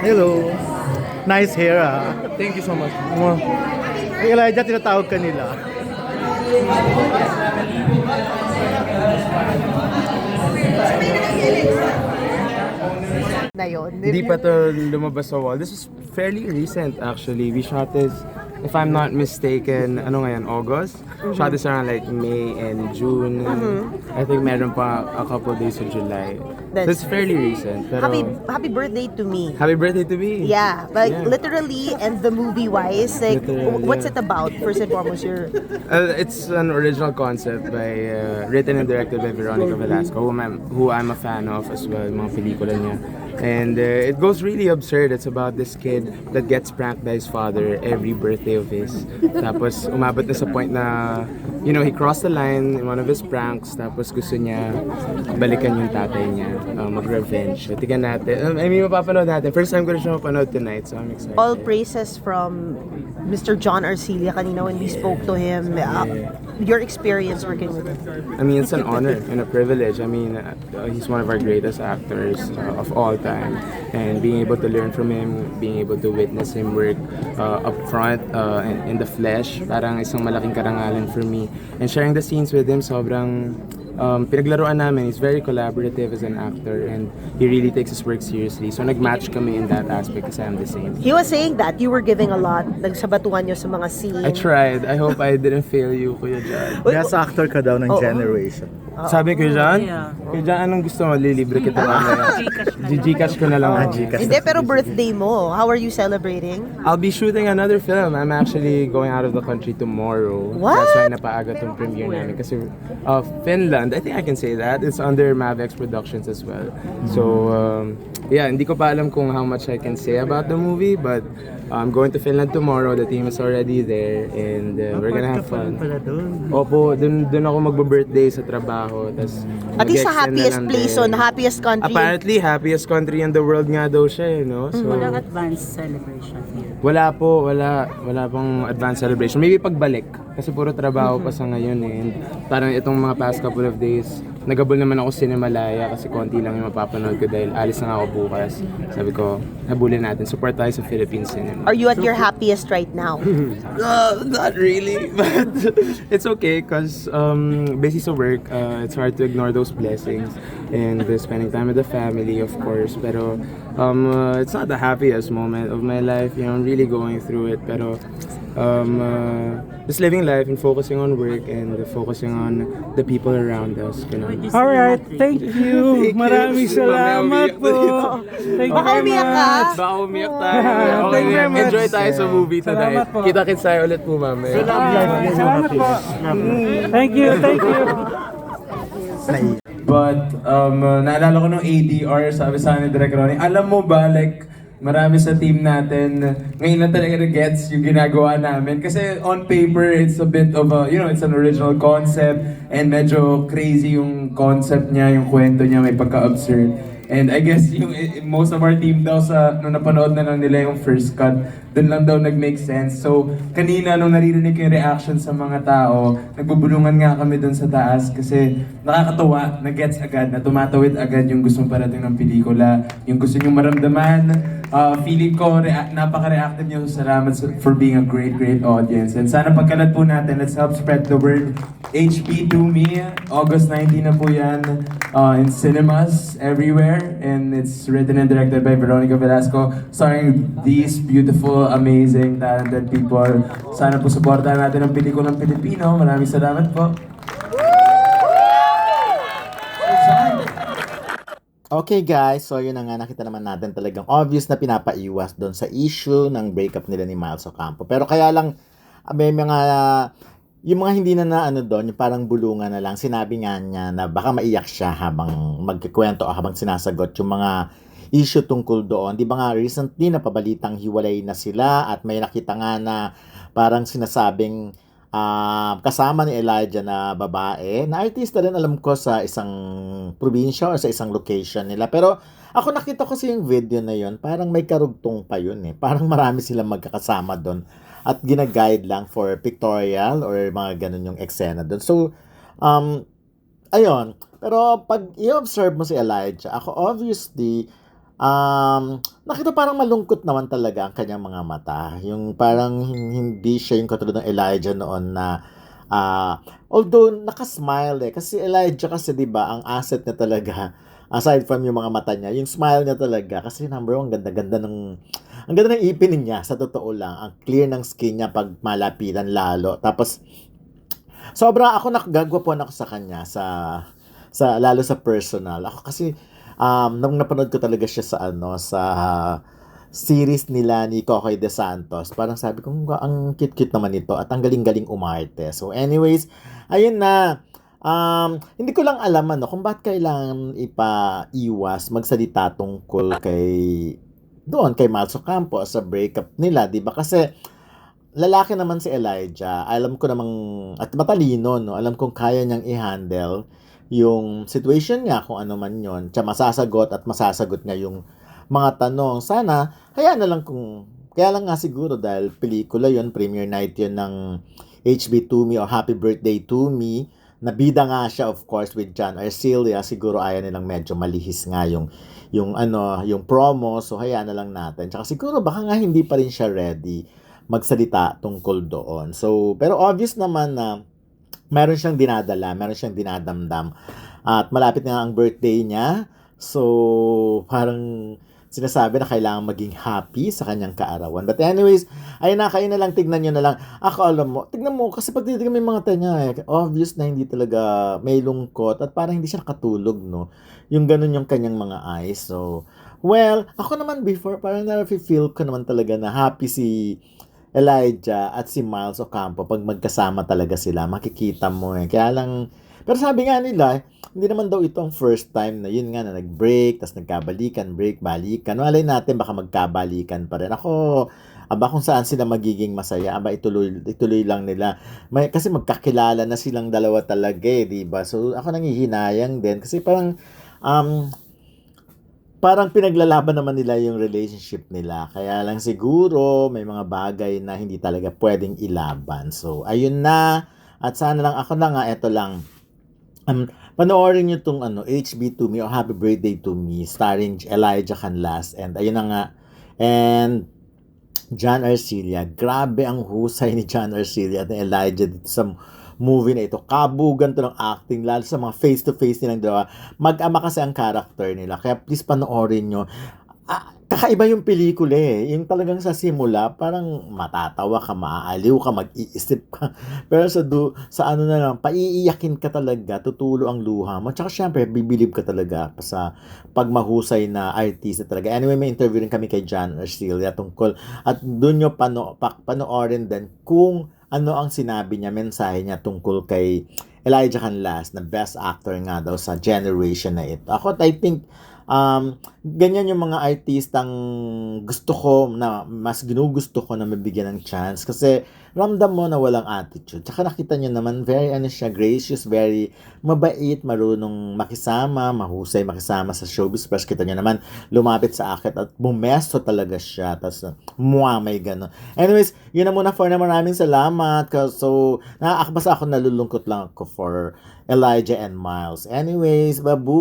Hello. Nice hair, ah. Thank you so much. Elijah, tinatawag ka nila. Na yun. Hindi pa to lumabas sa wall. This is fairly recent actually. We shot this, if I'm not mistaken, ano ngayon, August? Shot this around like May and June. I think meron pa a couple days in July. So it's fairly recent. Pero Happy birthday to me. happy birthday to me. Yeah, like Yeah. literally and the movie wise, like Literally, what's yeah. it about? First and foremost, It's an original concept by written and directed by Veronica Velasco, who I'm a fan of as well, yung mga pelikula niya. And it goes really absurd. It's about this kid that gets pranked by his father every birthday of his. Tapos umabot na sa point na, you know, he crossed the line in one of his pranks. Tapos gusto niya balikan yung tatay niya, mag-revenge. So, tignan natin. I mean, mapapanood natin. First time ko rin siya mapanood tonight, so I'm excited. all praises from Mr. John Arcilia kanina when we spoke to him. Your experience working with him. I mean, it's an honor and a privilege. I mean, he's one of our greatest actors of all time. And being able to learn from him, being able to witness him work up front in the flesh, parang isang malaking karangalan for me. And sharing the scenes with him, sobrang pinaglaruan namin. He's very collaborative as an actor and he really takes his work seriously. So nag-match kami in that aspect kasi I'm the same. He was saying that you were giving a lot, nagsabatuhan nyo sa mga scene. I tried. I hope I didn't fail you, Kuya John. Best actor ka daw ng Oo. generation. Sabi ko John, Kuya John, anong gusto mo? Lilibre kita mamaya. Gcash ko na lang. Gcash. Hindi, pero birthday mo. How are you celebrating? I'll be shooting another film. I'm actually going out of the country tomorrow. What? That's why napaaga tong premiere namin. Kasi Finland, I think I can say that. It's under Mavex Productions as well. So, yeah, hindi ko pa alam kung how much I can say about the movie, but I'm going to Finland tomorrow. The team is already there and we're gonna have fun. Opo, dun ako magbo-birthday sa trabaho. Tas, At least sa mag-extend na happiest lang place din. on happiest country. Apparently, happiest country in the world nga daw siya, no? So, Walang advanced celebration here. wala po, wala pong advanced celebration. Maybe pagbalik, kasi puro trabaho pa sa ngayon eh. And parang itong mga past couple of days, nagabol naman ako Cinemalaya kasi konti lang yung mapapanood ko dahil alis na nga ako bukas. Sabi ko, habulin natin, support tayo sa Philippine cinema. Are you at your happiest right now? Not really, but it's okay because busy sa work, it's hard to ignore those blessings and spending time with the family, of course. Pero it's not the happiest moment of my life. You know, I'm really going through it. Pero just living life and focusing on work and focusing on the people around us. Ganun. Alright, thank you. Thank you. Maraming salamat Mamaya umiyak po. na dito. Thank you Baka very umiyak ka. much. Baka umiyak tayo. Thank Okay, you very much. enjoy tayo sa movie tonight. Salamat po. Kita-kits tayo ulit po mamaya. Salamat po. Thank you, thank you. But, naalala ko nung ADR, sabi sa akin ni Direk Ronnie, alam mo ba, like, marami sa team natin, ngayon na talaga na-gets yung ginagawa namin. Kasi on paper, it's a bit of a, you know, it's an original concept, and medyo crazy yung concept niya, yung kwento niya, may pagka-absurd. And I guess yung most of our team daw nung napanood na lang nila yung first cut, dun lang daw nag-make sense. So, kanina nung naririnig ko yung reaction sa mga tao, nagbubulungan nga kami dun sa taas kasi nakakatuwa, na-gets agad, na tumatawid agad yung gustong parating ng pelikula, yung gusto nyong maramdaman. Feeling ko, napaka-reactive nyo. Salamat for being a great, great audience. And sana pagkalat po natin, let's help spread the word. HP to Me, August 19 na po yan, in cinemas everywhere. And it's written and directed by Veronica Velasco, starring these beautiful, amazing, talented people. Sana po supportahan natin ang pelikulang Pilipino. Maraming salamat po. Okay guys, so yun na nga, nakita naman natin talagang obvious na pinapaiwas doon sa issue ng breakup nila ni Miles Ocampo. Pero kaya lang, may mga, yung mga hindi na ano doon, yung parang bulungan na lang, sinabi nga niya na baka maiyak siya habang magkikwento o habang sinasagot yung mga issue tungkol doon. Di ba nga recently napabalitang hiwalay na sila at may nakita nga na parang sinasabing kasama ni Elijah na babae, na artista rin alam ko sa isang probinsya o sa isang location nila. Pero ako nakita ko yung video na yon, parang may karugtong pa yun eh. Parang marami silang magkakasama doon at gina-guide lang for pictorial or mga ganun yung eksena doon. So, ayun. Pero pag i-observe mo si Elijah, ako obviously, nakita parang malungkot naman talaga ang kanyang mga mata. Yung parang hindi siya yung katulad ng Elijah noon na although nakasmile kasi Elijah kasi 'di ba ang asset niya talaga aside from yung mga mata niya, yung smile niya talaga kasi number one, ang ganda ng ipin niya sa totoo lang. Ang clear ng skin niya pag malapitan lalo. Tapos sobra ako nakagagwapuan ako sa kanya sa lalo sa personal. Ako kasi nung napanood ko talaga siya sa sa series nila ni Kokoy De Santos, parang sabi ko, ang cute-cute naman ito at ang galing-galing umarte. So anyways, ayun na. Hindi ko lang alam kung bakit kailangan ipaiwas magsalita tungkol kay Miles Ocampo sa breakup nila, 'di ba? Kasi lalaki naman si Elijah. Alam ko namang at matalino, no. Alam kong kaya niyang i-handle yung situation niya kung ano man 'yon. Masasagot niya yung mga tanong. Sana hayaan na lang kaya lang nga siguro dahil pelikula 'yon, premiere night 'yon ng HB To Me o Happy Birthday to Me. Nabida nga siya of course with John Arcilia. Siguro ayaw nilang medyo malihis nga yung promo. So hayaan na lang natin. Tsaka siguro baka nga hindi pa rin siya ready magsalita tungkol doon. So pero obvious naman na meron siyang dinadala, meron siyang dinadamdam. At malapit nga ang birthday niya. So parang sinasabi na kailangan maging happy sa kanyang kaarawan. But anyways, ayun na, kayo na lang, tignan nyo na lang. Ako, alam mo, tignan mo, kasi pag titignan mo yung mga tanya, obvious na hindi talaga may lungkot at parang hindi siya nakatulog, no? Yung ganun yung kanyang mga eyes. So, well, ako naman before, parang na-feel ko naman talaga na happy si Elijah at si Miles Ocampo pag magkasama talaga sila. Makikita mo Kaya lang, pero sabi nga nila, hindi naman daw ito ang first time na yun nga na nag-break, tas nagkabalikan, break, balikan. Malay natin baka magkabalikan pa rin. Ako, kung saan sila magiging masaya, ituloy lang nila. Kasi magkakilala na silang dalawa talaga di ba? So ako nangihinayang din kasi parang pinaglalaban naman nila yung relationship nila. Kaya lang siguro may mga bagay na hindi talaga pwedeng ilaban. So ayun na. At sana lang ako lang eto lang. Panoorin nyo itong HB To Me o Happy Birthday to Me starring Elijah Canlas and ayun na nga and John Arcilia. Grabe ang husay ni John Arcilia at ni Elijah dito sa movie na ito. Kabugan to ng acting lalo sa mga face-to-face nilang dalawa. Mag-ama kasi ang character nila kaya please panoorin nyo. Kakaiba yung pelikula Yung talagang sa simula, parang matatawa ka, maaaliw ka, mag-iisip ka. Pero sa ano na lang, paiiyakin ka talaga, tutulo ang luha mo. Tsaka syempre, bibilib ka talaga sa pagmahusay na artista talaga. Anyway, may interview rin kami kay John Arcilia tungkol. At doon nyo panoorin din kung ano ang sinabi niya, mensahe niya tungkol kay Elijah Canlas na best actor nga daw sa generation na ito. I think ganyan yung mga artistang gusto ko na mas ginugusto ko na mabigyan ng chance kasi ramdam mo na walang attitude. Tsaka nakita nyo naman, very gracious, very mabait, marunong makisama, mahusay makisama sa showbiz. Plus kita nyo naman, lumapit sa akin at bumesto talaga siya. Tapos, may gano'n. Anyways, yun na muna for na maraming salamat. So, basta ako nalulungkot lang ako for Elijah and Miles. Anyways, babu!